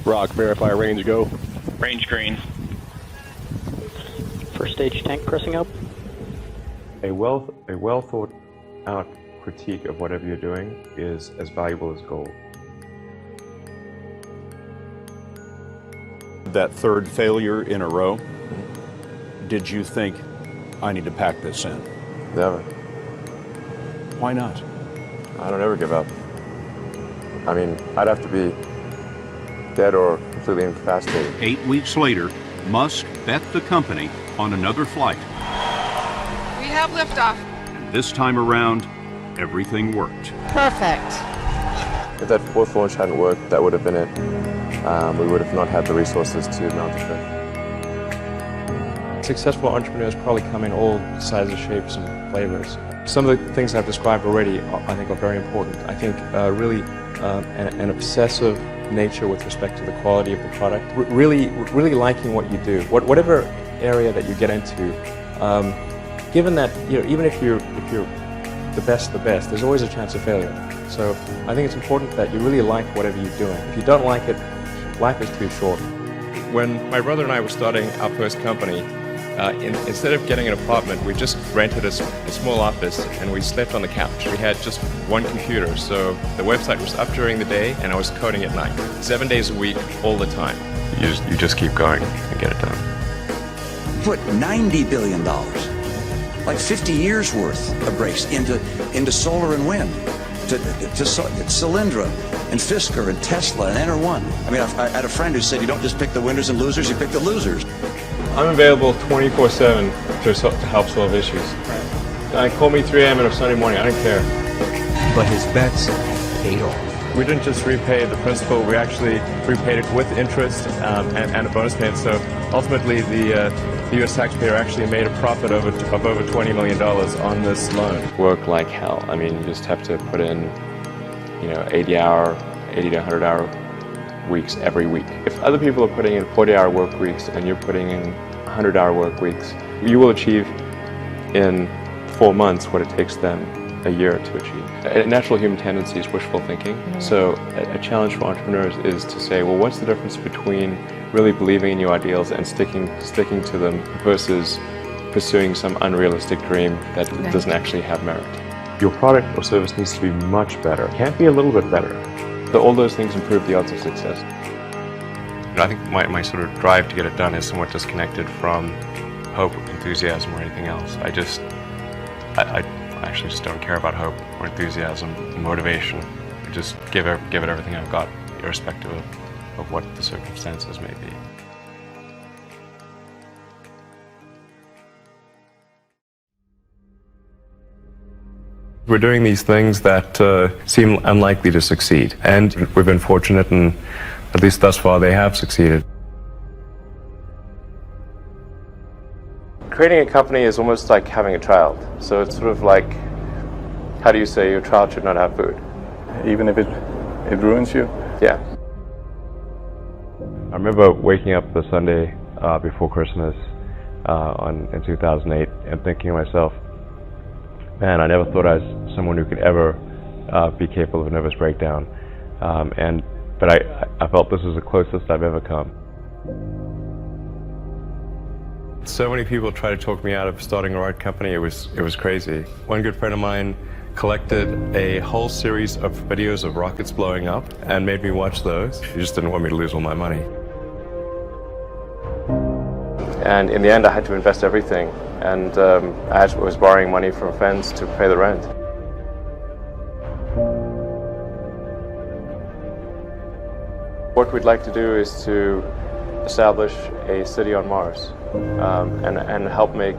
Rock, verify range, go. Range green. First stage tank pressing up. A well thought out critique of whatever you're doing is as valuable as gold. That third failure in a row, did you think, I need to pack this in? Never. Why not? I don't ever give up. I mean, I'd have to be dead or completely incapacitated. 8 weeks later, Musk bet the company on another flight. We have liftoff. And this time around, everything worked. Perfect. If that fourth launch hadn't worked, that would have been it. We would have not had the resources to mount the ship. Successful entrepreneurs probably come in all sizes, shapes, and flavors. Some of the things I've described already, I think, are very important. I think really an obsessive nature with respect to the quality of the product. Really liking what you do, whatever area that you get into. Given that, even if you're the best, there's always a chance of failure. So I think it's important that you really like whatever you're doing. If you don't like it, life is too short. When my brother and I were starting our first company, instead of getting an apartment, we just rented a small office and we slept on the couch. We had just one computer, so the website was up during the day and I was coding at night. 7 days a week, all the time. You just keep going and get it done. Put $90 billion, like 50 years worth of brakes into solar and wind, to Solyndra and Fisker and Tesla and Enter1. I mean, I had a friend who said you don't just pick the winners and losers, you pick the losers. I'm available 24/7 to help solve issues. Call me 3 a.m. on a Sunday morning, I don't care. But his bets paid off. We didn't just repay the principal, we actually repaid it with interest and a bonus payment. So ultimately, the U.S. taxpayer actually made a profit of over $20 million on this loan. Work like hell. I mean, you just have to put in, 80 to 100-hour weeks every week. If other people are putting in 40-hour work weeks and you're putting in 100-hour work weeks, you will achieve in 4 months what it takes them a year to achieve. A natural human tendency is wishful thinking. So a challenge for entrepreneurs is to say, well, what's the difference between really believing in your ideals and sticking to them versus pursuing some unrealistic dream that doesn't actually have merit? Your product or service needs to be much better. It can't be a little bit better. So all those things improve the odds of success. I think my sort of drive to get it done is somewhat disconnected from hope, enthusiasm, or anything else. I actually just don't care about hope or enthusiasm, motivation. I just give it everything I've got, irrespective of what the circumstances may be. We're doing these things that seem unlikely to succeed, and we've been fortunate, and at least thus far they have succeeded. Creating a company is almost like having a child. So it's sort of like, how do you say your child should not have food? Even if it ruins you? Yeah. I remember waking up the Sunday before Christmas in 2008 and thinking to myself, man, I never thought I was someone who could ever be capable of a nervous breakdown. But I felt this is the closest I've ever come. So many people tried to talk me out of starting a rocket company. It was crazy. One good friend of mine collected a whole series of videos of rockets blowing up and made me watch those. He just didn't want me to lose all my money. And in the end, I had to invest everything. And I was borrowing money from friends to pay the rent. What we'd like to do is to establish a city on Mars and help make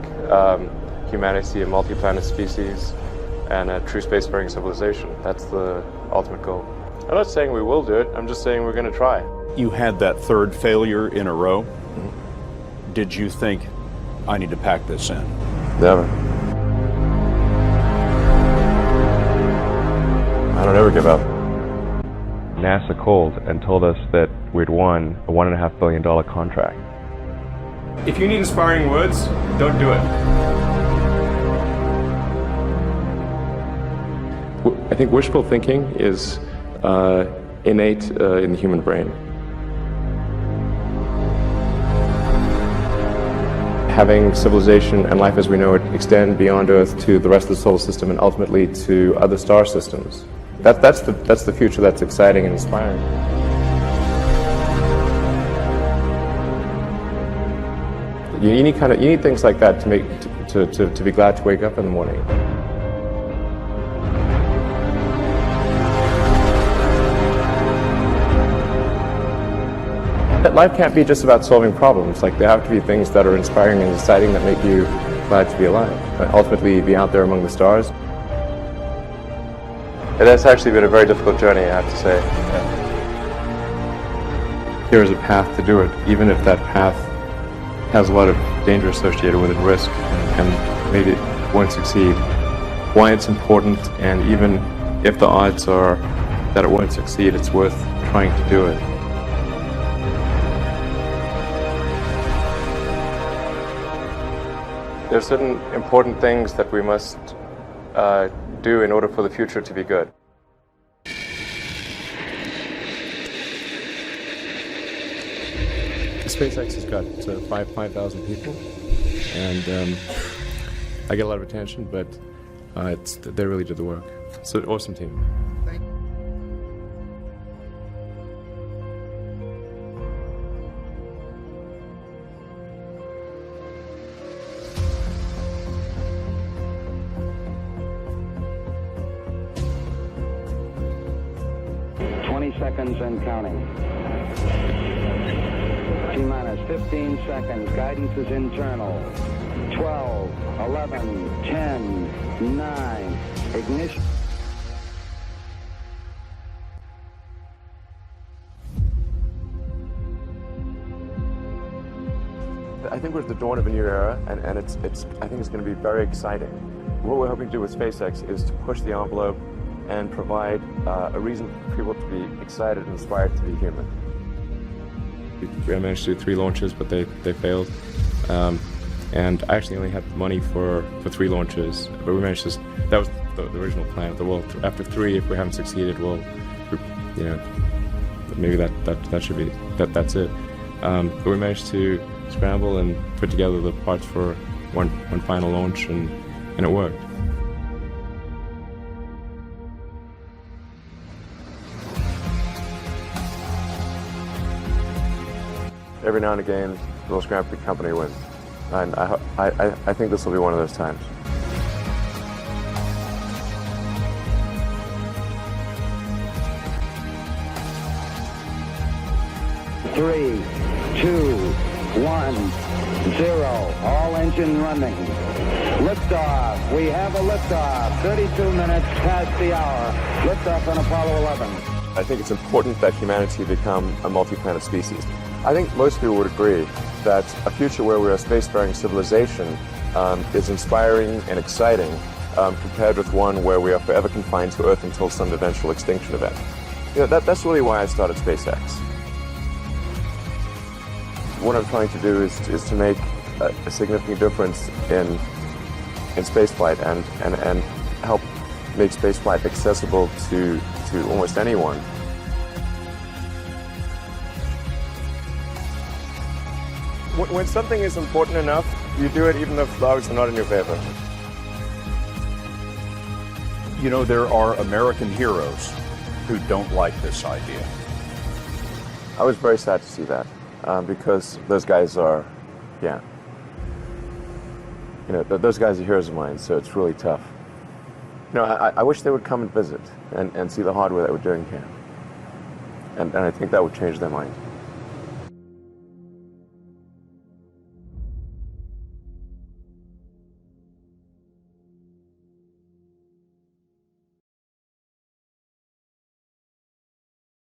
humanity a multi-planet species and a true spacefaring civilization. That's the ultimate goal. I'm not saying we will do it, I'm just saying we're going to try. You had that third failure in a row. Did you think, I need to pack this in? Never. I don't ever give up. NASA called and told us that we'd won a $1.5 billion contract. If you need inspiring words, don't do it. I think wishful thinking is innate in the human brain. having civilization and life as we know it extend beyond Earth to the rest of the solar system and ultimately to other star systems. That's the future that's exciting and inspiring. You need things like that to make to be glad to wake up in the morning. Life can't be just about solving problems. Like, there have to be things that are inspiring and exciting that make you glad to be alive. But ultimately, be out there among the stars. It has actually been a very difficult journey, I have to say. Here is a path to do it, even if that path has a lot of danger associated with it, risk, and maybe it won't succeed. Why it's important, and even if the odds are that it won't succeed, it's worth trying to do it. There are certain important things that we must do in order for the future to be good. SpaceX has got 5,000 people, and I get a lot of attention, but they really did the work. It's an awesome team. Seconds and counting. T-minus 15 seconds. Guidance is internal. 12, 11, 10, 9. Ignition. I think we're at the dawn of a new era, and I think it's going to be very exciting. What we're hoping to do with SpaceX is to push the envelope and provide a reason for people to be excited and inspired to be human. We managed to do 3 launches, but they failed. And I actually only had money for 3 launches, but we managed to. That was the original plan. Well, after 3, if we haven't succeeded, well, maybe that should be that's it. But we managed to scramble and put together the parts for one final launch, and it worked. Every now and again, the little scrappy company wins, and I think this will be one of those times. Three, 2, 1, 0. All engine running. Liftoff. We have a liftoff. 32 minutes past the hour. Liftoff on Apollo 11. I think it's important that humanity become a multi-planet species. I think most people would agree that a future where we're a spacefaring civilization is inspiring and exciting compared with one where we are forever confined to Earth until some eventual extinction event. That's really why I started SpaceX. What I'm trying to do is to make a significant difference in spaceflight and help make spaceflight accessible to almost anyone. When something is important enough, you do it even if the odds are not in your favor. You know, there are American heroes who don't like this idea. I was very sad to see that because those guys are, those guys are heroes of mine, so it's really tough. I wish they would come and visit and see the hardware that we're doing here. And I think that would change their mind.